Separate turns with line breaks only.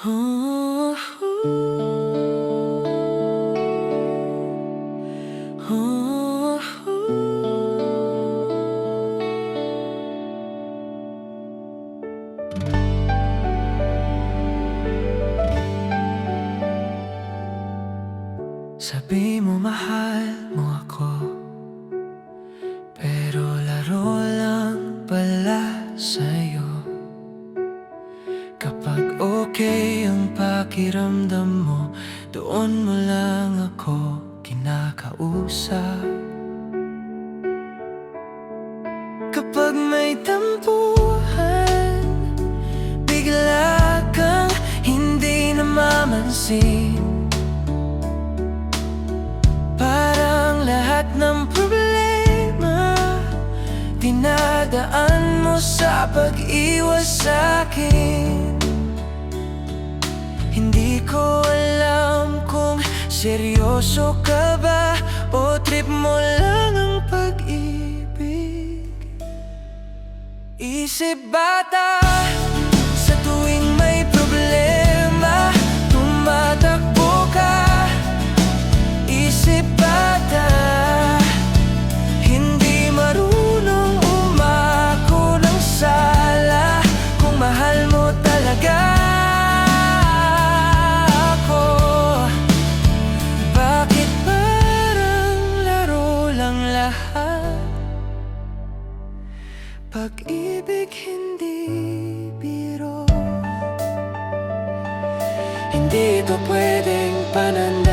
Oh, oh, Sabi mo mahal mo ako, pero laro lang pala sa'yo. Kapag okay ang pakiramdam mo, doon mo lang ako kinakausap. Kapag may tampuhan, bigla kang hindi namamansin. Parang lahat ng problema dinadaan mo sa pag-iwas sa'kin. Hindi ko alam kung seryoso ka ba o trip mo lang ang pag-ibig. Isip bata, sa tuwing may problema tumatakbo ka. Isip bata, hindi marunong umako ng sala. Kung mahal mo talaga ako, bakit parang laro lang lahat? Pag-ibig hindi biro, hindi ito pwedeng panandalian.